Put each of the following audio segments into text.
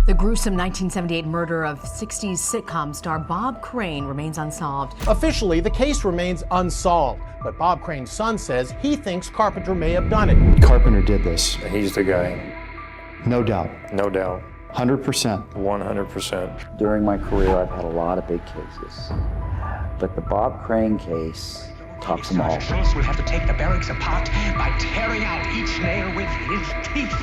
The gruesome 1978 murder of 60s sitcom star Bob Crane remains unsolved. Officially, the case remains unsolved, but Bob Crane's son says he thinks Carpenter may have done it. Carpenter did this. He's the guy. No doubt. No doubt. 100%. 100%. During my career, I've had a lot of big cases, but the Bob Crane case tops them all. Schultz will have to take the barracks apart by tearing out each nail with his teeth.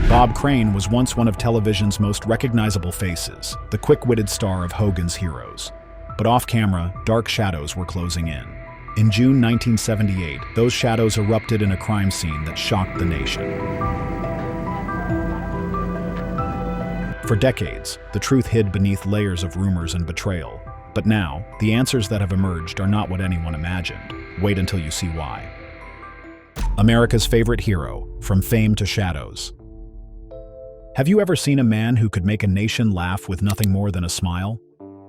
Bob Crane was once one of television's most recognizable faces, the quick-witted star of Hogan's Heroes. But off-camera, dark shadows were closing in. In June 1978, those shadows erupted in a crime scene that shocked the nation. For decades, the truth hid beneath layers of rumors and betrayal. But now, the answers that have emerged are not what anyone imagined. Wait until you see why. America's favorite hero, from fame to shadows. Have you ever seen a man who could make a nation laugh with nothing more than a smile?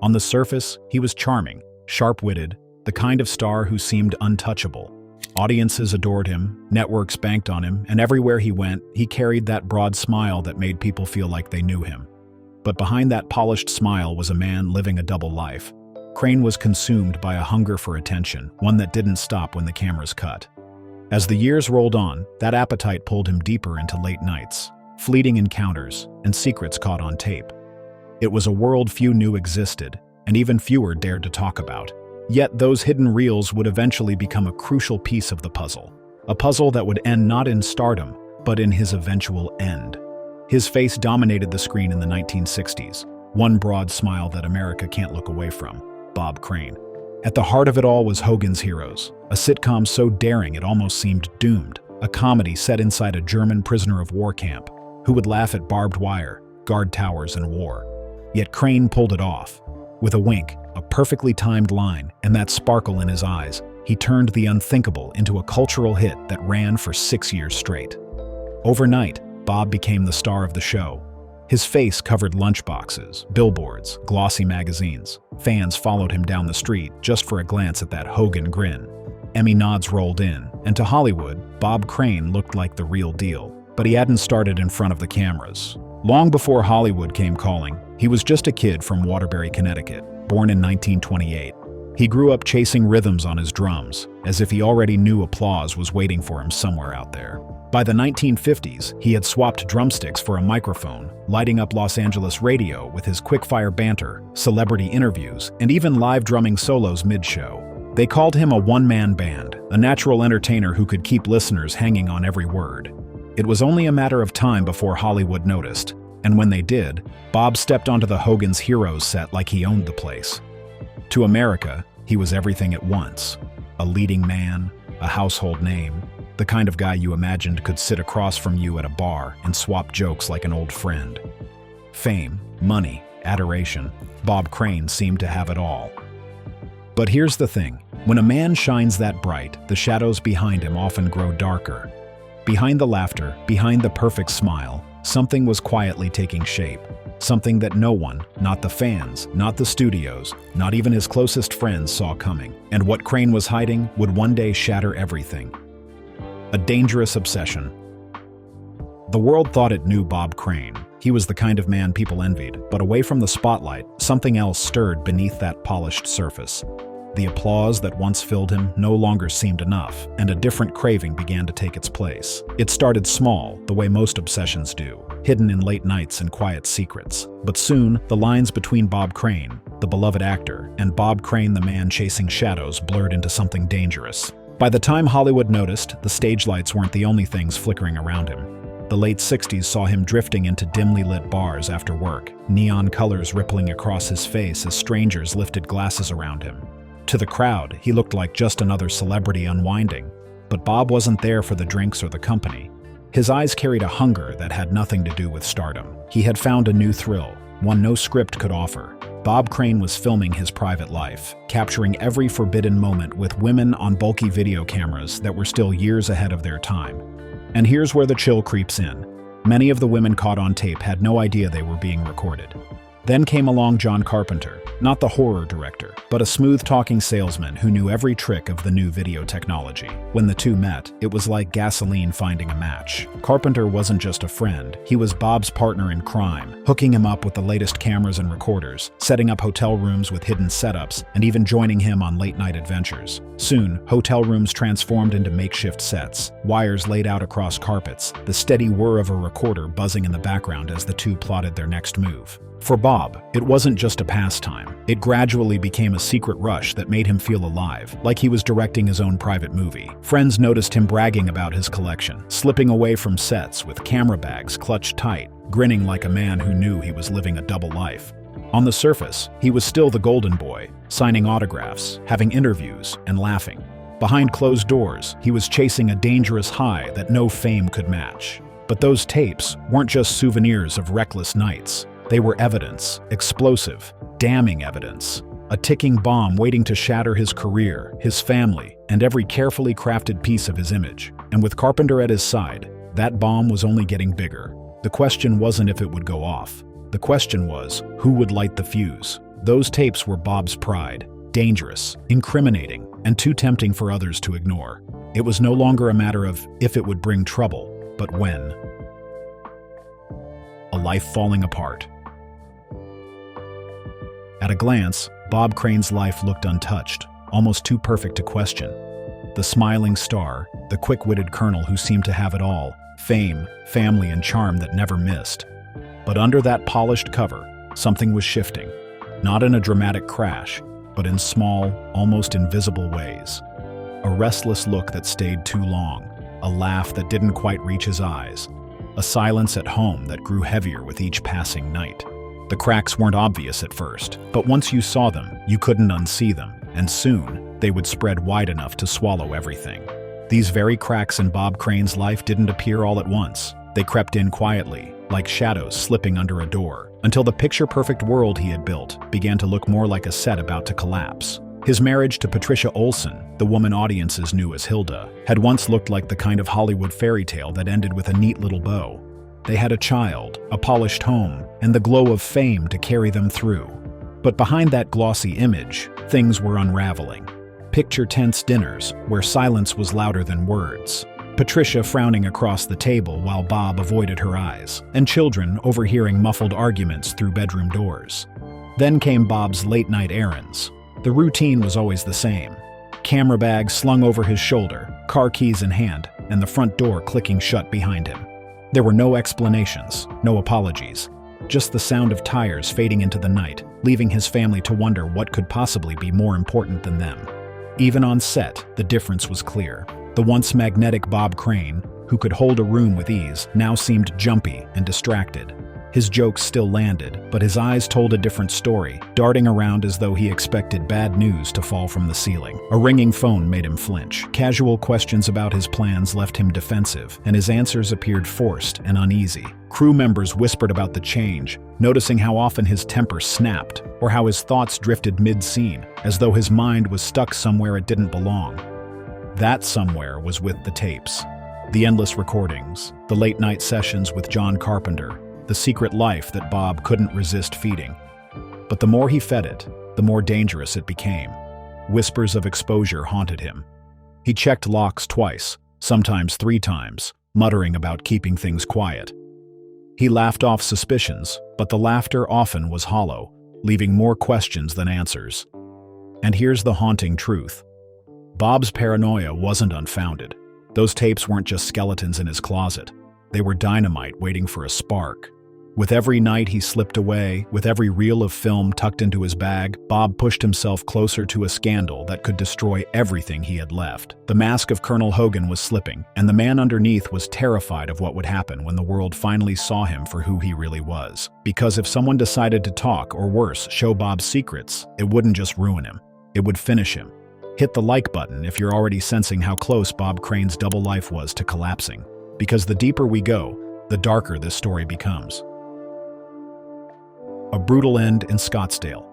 On the surface, he was charming, sharp-witted, the kind of star who seemed untouchable. Audiences adored him, networks banked on him, and everywhere he went, he carried that broad smile that made people feel like they knew him. But behind that polished smile was a man living a double life. Crane was consumed by a hunger for attention, one that didn't stop when the cameras cut. As the years rolled on, that appetite pulled him deeper into late nights, fleeting encounters, and secrets caught on tape. It was a world few knew existed, and even fewer dared to talk about. Yet those hidden reels would eventually become a crucial piece of the puzzle. A puzzle that would end not in stardom, but in his eventual end. His face dominated the screen in the 1960s, one broad smile that America can't look away from, Bob Crane. At the heart of it all was Hogan's Heroes, a sitcom so daring it almost seemed doomed, a comedy set inside a German prisoner of war camp, who would laugh at barbed wire, guard towers, and war. Yet Crane pulled it off. With a wink, a perfectly timed line, and that sparkle in his eyes, he turned the unthinkable into a cultural hit that ran for 6 years straight. Overnight, Bob became the star of the show. His face covered lunchboxes, billboards, glossy magazines. Fans followed him down the street just for a glance at that Hogan grin. Emmy nods rolled in, and to Hollywood, Bob Crane looked like the real deal. But he hadn't started in front of the cameras. Long before Hollywood came calling, he was just a kid from Waterbury, Connecticut, born in 1928. He grew up chasing rhythms on his drums, as if he already knew applause was waiting for him somewhere out there. By the 1950s, he had swapped drumsticks for a microphone, lighting up Los Angeles radio with his quick-fire banter, celebrity interviews, and even live drumming solos mid-show. They called him a one-man band, a natural entertainer who could keep listeners hanging on every word. It was only a matter of time before Hollywood noticed, and when they did, Bob stepped onto the Hogan's Heroes set like he owned the place. To America, he was everything at once. A leading man, a household name, the kind of guy you imagined could sit across from you at a bar and swap jokes like an old friend. Fame, money, adoration, Bob Crane seemed to have it all. But here's the thing, when a man shines that bright, the shadows behind him often grow darker. Behind the laughter, behind the perfect smile, something was quietly taking shape. Something that no one, not the fans, not the studios, not even his closest friends saw coming. And what Crane was hiding would one day shatter everything. A dangerous obsession. The world thought it knew Bob Crane. He was the kind of man people envied, but away from the spotlight, something else stirred beneath that polished surface. The applause that once filled him no longer seemed enough, and a different craving began to take its place. It started small, the way most obsessions do, hidden in late nights and quiet secrets. But soon, the lines between Bob Crane, the beloved actor, and Bob Crane, the man chasing shadows, blurred into something dangerous. By the time Hollywood noticed, the stage lights weren't the only things flickering around him. The late 60s saw him drifting into dimly lit bars after work, neon colors rippling across his face as strangers lifted glasses around him. To the crowd, he looked like just another celebrity unwinding. But Bob wasn't there for the drinks or the company. His eyes carried a hunger that had nothing to do with stardom. He had found a new thrill, one no script could offer. Bob Crane was filming his private life, capturing every forbidden moment with women on bulky video cameras that were still years ahead of their time. And here's where the chill creeps in. Many of the women caught on tape had no idea they were being recorded. Then came along John Carpenter, not the horror director, but a smooth-talking salesman who knew every trick of the new video technology. When the two met, it was like gasoline finding a match. Carpenter wasn't just a friend, he was Bob's partner in crime, hooking him up with the latest cameras and recorders, setting up hotel rooms with hidden setups, and even joining him on late-night adventures. Soon, hotel rooms transformed into makeshift sets, wires laid out across carpets, the steady whir of a recorder buzzing in the background as the two plotted their next move. For Bob, it wasn't just a pastime. It gradually became a secret rush that made him feel alive, like he was directing his own private movie. Friends noticed him bragging about his collection, slipping away from sets with camera bags clutched tight, grinning like a man who knew he was living a double life. On the surface, he was still the golden boy, signing autographs, having interviews, and laughing. Behind closed doors, he was chasing a dangerous high that no fame could match. But those tapes weren't just souvenirs of reckless nights. They were evidence, explosive, damning evidence. A ticking bomb waiting to shatter his career, his family, and every carefully crafted piece of his image. And with Carpenter at his side, that bomb was only getting bigger. The question wasn't if it would go off. The question was, who would light the fuse? Those tapes were Bob's pride. Dangerous, incriminating, and too tempting for others to ignore. It was no longer a matter of if it would bring trouble, but when. A life falling apart. At a glance, Bob Crane's life looked untouched, almost too perfect to question. The smiling star, the quick-witted colonel who seemed to have it all, fame, family, and charm that never missed. But under that polished cover, something was shifting. Not in a dramatic crash, but in small, almost invisible ways. A restless look that stayed too long, a laugh that didn't quite reach his eyes, a silence at home that grew heavier with each passing night. The cracks weren't obvious at first, but once you saw them, you couldn't unsee them, and soon, they would spread wide enough to swallow everything. These very cracks in Bob Crane's life didn't appear all at once. They crept in quietly, like shadows slipping under a door, until the picture-perfect world he had built began to look more like a set about to collapse. His marriage to Patricia Olson, the woman audiences knew as Hilda, had once looked like the kind of Hollywood fairy tale that ended with a neat little bow. They had a child, a polished home, and the glow of fame to carry them through. But behind that glossy image, things were unraveling. Picture tense dinners, where silence was louder than words. Patricia frowning across the table while Bob avoided her eyes, and children overhearing muffled arguments through bedroom doors. Then came Bob's late-night errands. The routine was always the same. Camera bag slung over his shoulder, car keys in hand, and the front door clicking shut behind him. There were no explanations, no apologies, just the sound of tires fading into the night, leaving his family to wonder what could possibly be more important than them. Even on set, the difference was clear. The once magnetic Bob Crane, who could hold a room with ease, now seemed jumpy and distracted. His jokes still landed, but his eyes told a different story, darting around as though he expected bad news to fall from the ceiling. A ringing phone made him flinch. Casual questions about his plans left him defensive, and his answers appeared forced and uneasy. Crew members whispered about the change, noticing how often his temper snapped, or how his thoughts drifted mid-scene, as though his mind was stuck somewhere it didn't belong. That somewhere was with the tapes. The endless recordings, the late-night sessions with John Carpenter, the secret life that Bob couldn't resist feeding. But the more he fed it, the more dangerous it became. Whispers of exposure haunted him. He checked locks twice, sometimes 3 times, muttering about keeping things quiet. He laughed off suspicions, but the laughter often was hollow, leaving more questions than answers. And here's the haunting truth. Bob's paranoia wasn't unfounded. Those tapes weren't just skeletons in his closet. They were dynamite waiting for a spark. With every night he slipped away, with every reel of film tucked into his bag, Bob pushed himself closer to a scandal that could destroy everything he had left. The mask of Colonel Hogan was slipping, and the man underneath was terrified of what would happen when the world finally saw him for who he really was. Because if someone decided to talk, or worse, show Bob's secrets, it wouldn't just ruin him, it would finish him. Hit the like button if you're already sensing how close Bob Crane's double life was to collapsing. Because the deeper we go, the darker this story becomes. A brutal end in Scottsdale.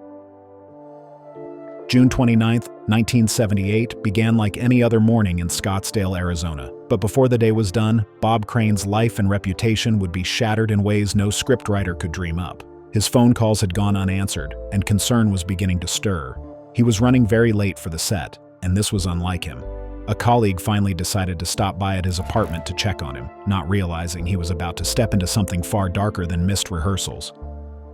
June 29, 1978 began like any other morning in Scottsdale, Arizona. But before the day was done, Bob Crane's life and reputation would be shattered in ways no scriptwriter could dream up. His phone calls had gone unanswered, and concern was beginning to stir. He was running very late for the set, and this was unlike him. A colleague finally decided to stop by at his apartment to check on him, not realizing he was about to step into something far darker than missed rehearsals.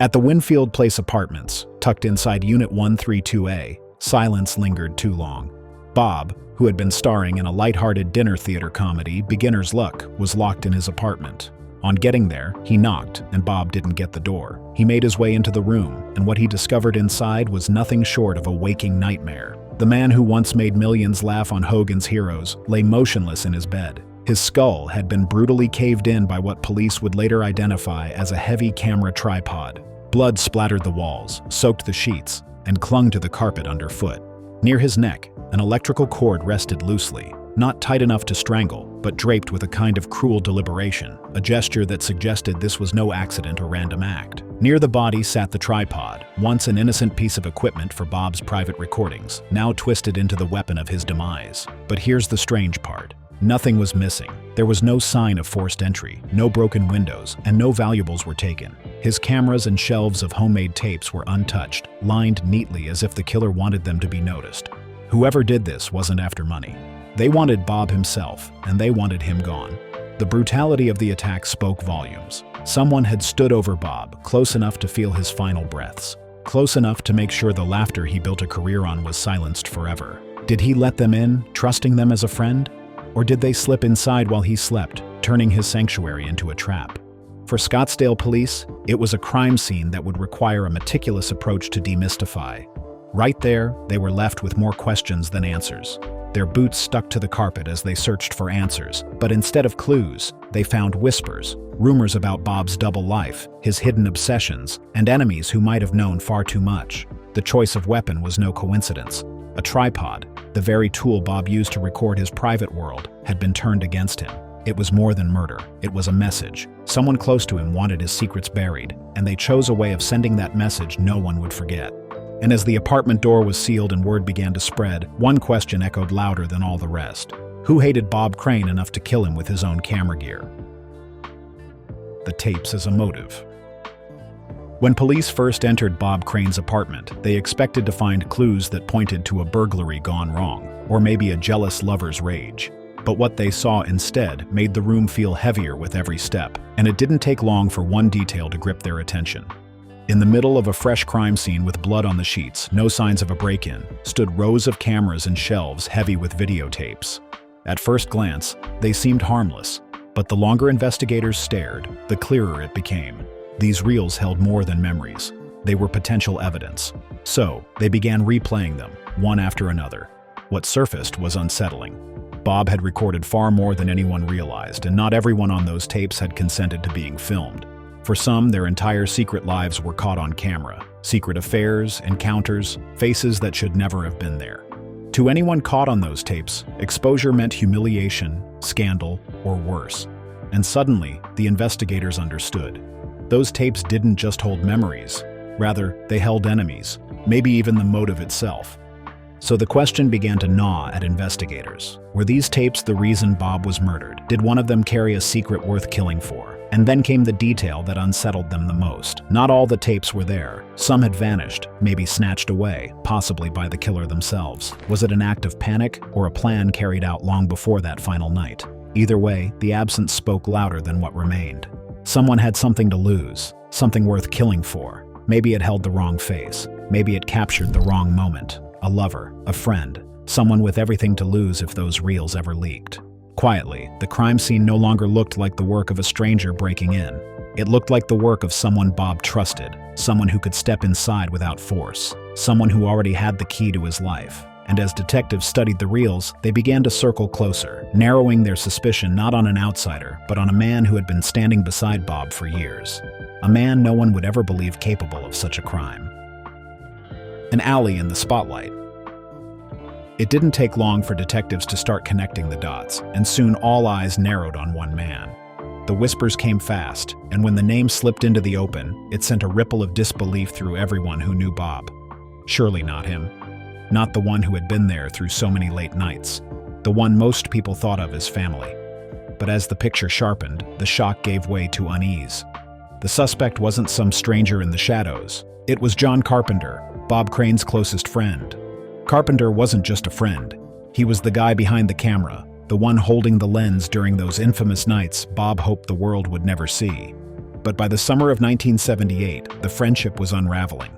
At the Winfield Place Apartments, tucked inside Unit 132A, silence lingered too long. Bob, who had been starring in a light-hearted dinner theater comedy, Beginner's Luck, was locked in his apartment. On getting there, he knocked, and Bob didn't get the door. He made his way into the room, and what he discovered inside was nothing short of a waking nightmare. The man who once made millions laugh on Hogan's Heroes lay motionless in his bed. His skull had been brutally caved in by what police would later identify as a heavy camera tripod. Blood splattered the walls, soaked the sheets, and clung to the carpet underfoot. Near his neck, an electrical cord rested loosely, not tight enough to strangle, but draped with a kind of cruel deliberation, a gesture that suggested this was no accident or random act. Near the body sat the tripod, once an innocent piece of equipment for Bob's private recordings, now twisted into the weapon of his demise. But here's the strange part. Nothing was missing. There was no sign of forced entry, no broken windows, and no valuables were taken. His cameras and shelves of homemade tapes were untouched, lined neatly as if the killer wanted them to be noticed. Whoever did this wasn't after money. They wanted Bob himself, and they wanted him gone. The brutality of the attack spoke volumes. Someone had stood over Bob, close enough to feel his final breaths, close enough to make sure the laughter he built a career on was silenced forever. Did he let them in, trusting them as a friend? Or did they slip inside while he slept, turning his sanctuary into a trap? For Scottsdale police, it was a crime scene that would require a meticulous approach to demystify. Right there, they were left with more questions than answers. Their boots stuck to the carpet as they searched for answers, but instead of clues, they found whispers, rumors about Bob's double life, his hidden obsessions, and enemies who might have known far too much. The choice of weapon was no coincidence. A tripod, the very tool Bob used to record his private world, had been turned against him. It was more than murder. It was a message. Someone close to him wanted his secrets buried, and they chose a way of sending that message no one would forget. And as the apartment door was sealed and word began to spread, one question echoed louder than all the rest. Who hated Bob Crane enough to kill him with his own camera gear? The tapes as a motive. When police first entered Bob Crane's apartment, they expected to find clues that pointed to a burglary gone wrong, or maybe a jealous lover's rage. But what they saw instead made the room feel heavier with every step, and it didn't take long for one detail to grip their attention. In the middle of a fresh crime scene with blood on the sheets, no signs of a break-in, stood rows of cameras and shelves heavy with videotapes. At first glance, they seemed harmless, but the longer investigators stared, the clearer it became. These reels held more than memories. They were potential evidence. So, they began replaying them, one after another. What surfaced was unsettling. Bob had recorded far more than anyone realized, and not everyone on those tapes had consented to being filmed. For some, their entire secret lives were caught on camera. Secret affairs, encounters, faces that should never have been there. To anyone caught on those tapes, exposure meant humiliation, scandal, or worse. And suddenly, the investigators understood. Those tapes didn't just hold memories. Rather, they held enemies, maybe even the motive itself. So the question began to gnaw at investigators. Were these tapes the reason Bob was murdered? Did one of them carry a secret worth killing for? And then came the detail that unsettled them the most. Not all the tapes were there. Some had vanished, maybe snatched away, possibly by the killer themselves. Was it an act of panic or a plan carried out long before that final night? Either way, the absence spoke louder than what remained. Someone had something to lose, something worth killing for. Maybe it held the wrong face. Maybe it captured the wrong moment. A lover, a friend, someone with everything to lose if those reels ever leaked. Quietly, the crime scene no longer looked like the work of a stranger breaking in. It looked like the work of someone Bob trusted, someone who could step inside without force, someone who already had the key to his life. And as detectives studied the reels, they began to circle closer, narrowing their suspicion not on an outsider, but on a man who had been standing beside Bob for years. A man no one would ever believe capable of such a crime. An alley in the spotlight. It didn't take long for detectives to start connecting the dots, and soon all eyes narrowed on one man. The whispers came fast, and when the name slipped into the open, it sent a ripple of disbelief through everyone who knew Bob. Surely not him. Not the one who had been there through so many late nights. The one most people thought of as family. But as the picture sharpened, the shock gave way to unease. The suspect wasn't some stranger in the shadows. It was John Carpenter, Bob Crane's closest friend. Carpenter wasn't just a friend. He was the guy behind the camera, the one holding the lens during those infamous nights Bob hoped the world would never see. But by the summer of 1978, the friendship was unraveling.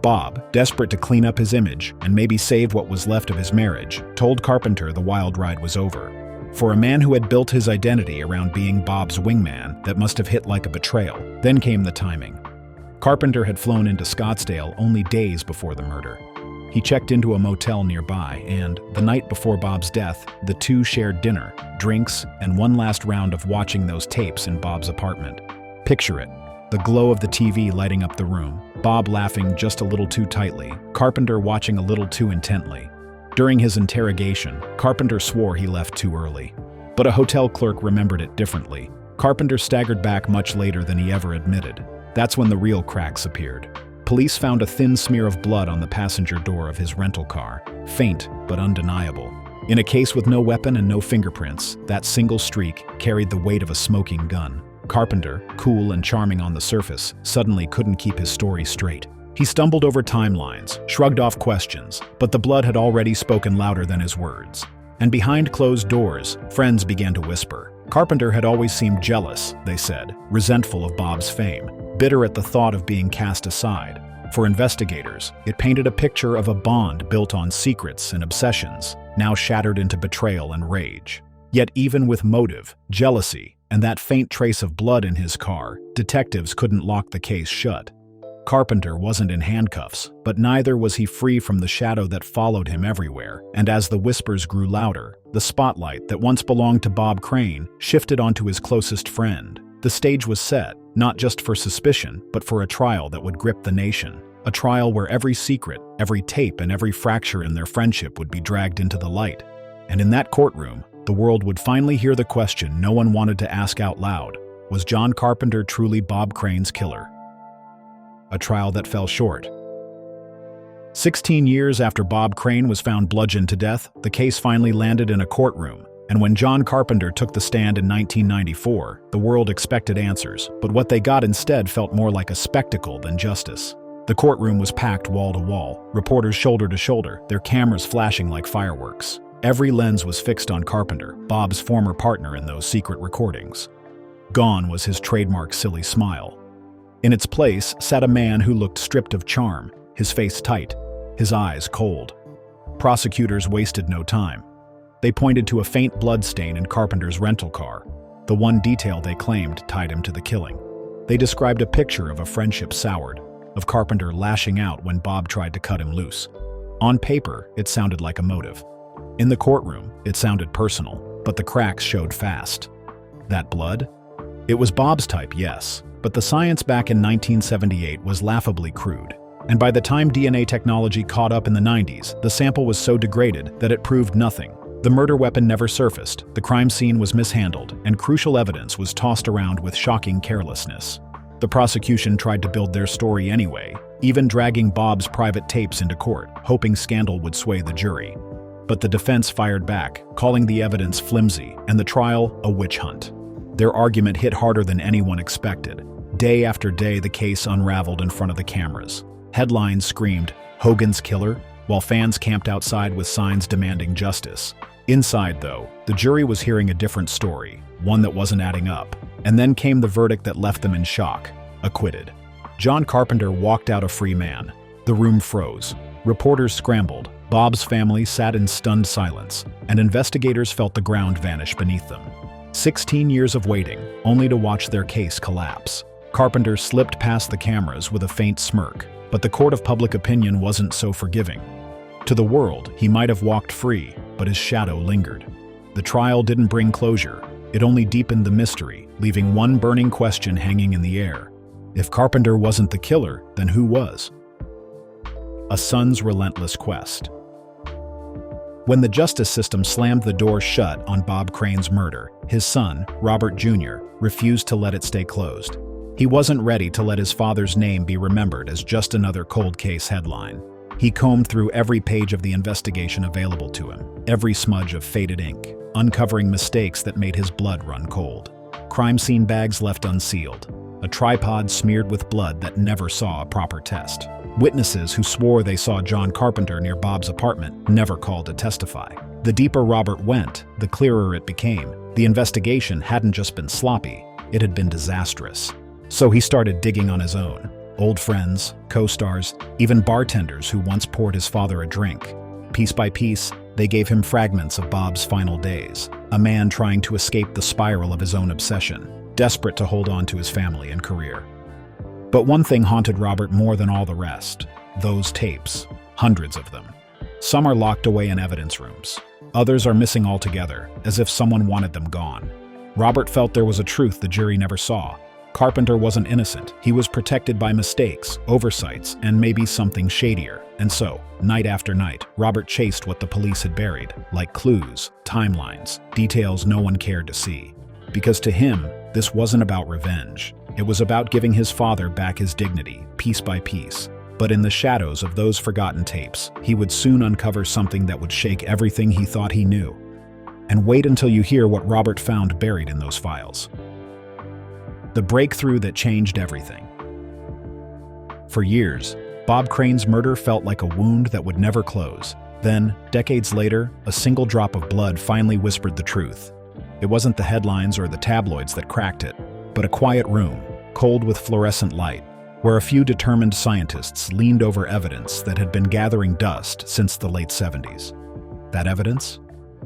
Bob, desperate to clean up his image and maybe save what was left of his marriage, told Carpenter the wild ride was over. For a man who had built his identity around being Bob's wingman, that must have hit like a betrayal. Then came the timing. Carpenter had flown into Scottsdale only days before the murder. He checked into a motel nearby, and, the night before Bob's death, the two shared dinner, drinks, and one last round of watching those tapes in Bob's apartment. Picture it. The glow of the TV lighting up the room, Bob laughing just a little too tightly, Carpenter watching a little too intently. During his interrogation, Carpenter swore he left too early. But a hotel clerk remembered it differently. Carpenter staggered back much later than he ever admitted. That's when the real cracks appeared. Police found a thin smear of blood on the passenger door of his rental car, faint but undeniable. In a case with no weapon and no fingerprints, that single streak carried the weight of a smoking gun. Carpenter, cool and charming on the surface, suddenly couldn't keep his story straight. He stumbled over timelines, shrugged off questions, but the blood had already spoken louder than his words. And behind closed doors, friends began to whisper. Carpenter had always seemed jealous, they said, resentful of Bob's fame, bitter at the thought of being cast aside. For investigators, it painted a picture of a bond built on secrets and obsessions, now shattered into betrayal and rage. Yet even with motive, jealousy, and that faint trace of blood in his car, detectives couldn't lock the case shut. Carpenter wasn't in handcuffs, but neither was he free from the shadow that followed him everywhere, and as the whispers grew louder, the spotlight that once belonged to Bob Crane shifted onto his closest friend. The stage was set, not just for suspicion, but for a trial that would grip the nation. A trial where every secret, every tape, and every fracture in their friendship would be dragged into the light. And in that courtroom, the world would finally hear the question no one wanted to ask out loud. Was John Carpenter truly Bob Crane's killer? A trial that fell short. 16 years after Bob Crane was found bludgeoned to death, the case finally landed in a courtroom. And when John Carpenter took the stand in 1994, the world expected answers, but what they got instead felt more like a spectacle than justice. The courtroom was packed wall to wall, reporters shoulder to shoulder, their cameras flashing like fireworks. Every lens was fixed on Carpenter, Bob's former partner in those secret recordings. Gone was his trademark silly smile. In its place sat a man who looked stripped of charm, his face tight, his eyes cold. Prosecutors wasted no time. They pointed to a faint blood stain in Carpenter's rental car, the one detail they claimed tied him to the killing. They described a picture of a friendship soured, of Carpenter lashing out when Bob tried to cut him loose. On paper, it sounded like a motive. In the courtroom, it sounded personal, but the cracks showed fast. That blood? It was Bob's type, yes, but the science back in 1978 was laughably crude. And by the time DNA technology caught up in the 90s, the sample was so degraded that it proved nothing. The murder weapon never surfaced, the crime scene was mishandled, and crucial evidence was tossed around with shocking carelessness. The prosecution tried to build their story anyway, even dragging Bob's private tapes into court, hoping scandal would sway the jury. But the defense fired back, calling the evidence flimsy and the trial a witch hunt. Their argument hit harder than anyone expected. Day after day, the case unraveled in front of the cameras. Headlines screamed, "Hogan's killer," while fans camped outside with signs demanding justice. Inside, though, the jury was hearing a different story, one that wasn't adding up. And then came the verdict that left them in shock: acquitted. John Carpenter walked out a free man. The room froze. Reporters scrambled. Bob's family sat in stunned silence, and investigators felt the ground vanish beneath them. 16 years of waiting, only to watch their case collapse. Carpenter slipped past the cameras with a faint smirk, but the court of public opinion wasn't so forgiving. To the world, he might have walked free, but his shadow lingered. The trial didn't bring closure. It only deepened the mystery, leaving one burning question hanging in the air. If Carpenter wasn't the killer, then who was? A son's relentless quest. When the justice system slammed the door shut on Bob Crane's murder, his son, Robert Jr., refused to let it stay closed. He wasn't ready to let his father's name be remembered as just another cold case headline. He combed through every page of the investigation available to him, every smudge of faded ink, uncovering mistakes that made his blood run cold. Crime scene bags left unsealed, a tripod smeared with blood that never saw a proper test. Witnesses who swore they saw John Carpenter near Bob's apartment never called to testify. The deeper Robert went, the clearer it became. The investigation hadn't just been sloppy, it had been disastrous. So he started digging on his own. Old friends, co-stars, even bartenders who once poured his father a drink. Piece by piece, they gave him fragments of Bob's final days, a man trying to escape the spiral of his own obsession, desperate to hold on to his family and career. But one thing haunted Robert more than all the rest: those tapes, hundreds of them. Some are locked away in evidence rooms. Others are missing altogether, as if someone wanted them gone. Robert felt there was a truth the jury never saw. Carpenter wasn't innocent. He was protected by mistakes, oversights, and maybe something shadier. And so, night after night, Robert chased what the police had buried, like clues, timelines, details no one cared to see. Because to him, this wasn't about revenge. It was about giving his father back his dignity, piece by piece. But in the shadows of those forgotten tapes, he would soon uncover something that would shake everything he thought he knew. And wait until you hear what Robert found buried in those files. The breakthrough that changed everything. For years, Bob Crane's murder felt like a wound that would never close. Then, decades later, a single drop of blood finally whispered the truth. It wasn't the headlines or the tabloids that cracked it, but a quiet room, cold with fluorescent light, where a few determined scientists leaned over evidence that had been gathering dust since the late 70s. That evidence?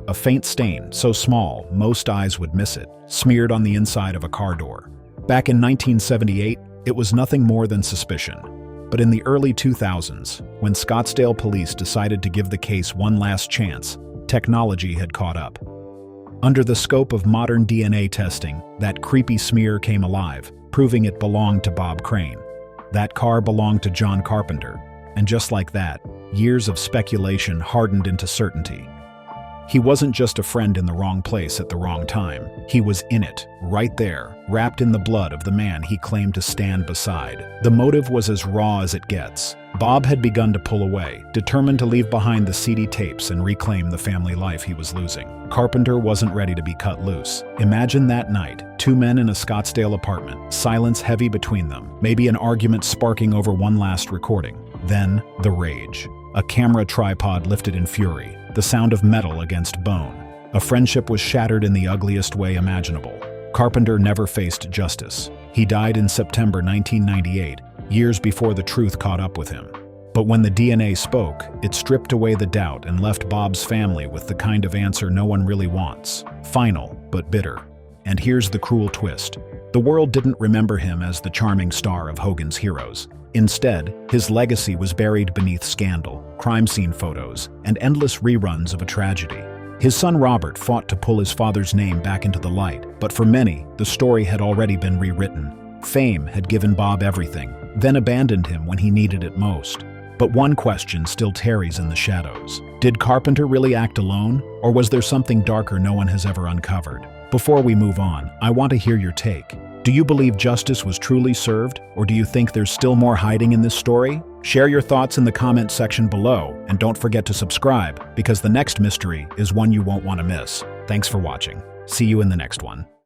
A faint stain, so small most eyes would miss it, smeared on the inside of a car door. Back in 1978, it was nothing more than suspicion. But in the early 2000s, when Scottsdale police decided to give the case one last chance, technology had caught up. Under the scope of modern DNA testing, that creepy smear came alive, proving it belonged to Bob Crane. That car belonged to John Carpenter, and just like that, years of speculation hardened into certainty. He wasn't just a friend in the wrong place at the wrong time. He was in it, right there, wrapped in the blood of the man he claimed to stand beside. The motive was as raw as it gets. Bob had begun to pull away, determined to leave behind the seedy tapes and reclaim the family life he was losing. Carpenter wasn't ready to be cut loose. Imagine that night, two men in a Scottsdale apartment, silence heavy between them, maybe an argument sparking over one last recording. Then, the rage. A camera tripod lifted in fury, the sound of metal against bone. A friendship was shattered in the ugliest way imaginable. Carpenter never faced justice. He died in September 1998, years before the truth caught up with him. But when the DNA spoke, it stripped away the doubt and left Bob's family with the kind of answer no one really wants. Final, but bitter. And here's the cruel twist. The world didn't remember him as the charming star of Hogan's Heroes. Instead, his legacy was buried beneath scandal, crime scene photos, and endless reruns of a tragedy. His son Robert fought to pull his father's name back into the light, but for many, the story had already been rewritten. Fame had given Bob everything, then abandoned him when he needed it most. But one question still tarries in the shadows. Did Carpenter really act alone, or was there something darker no one has ever uncovered? Before we move on, I want to hear your take. Do you believe justice was truly served, or do you think there's still more hiding in this story? Share your thoughts in the comment section below, and don't forget to subscribe, because the next mystery is one you won't want to miss. Thanks for watching. See you in the next one.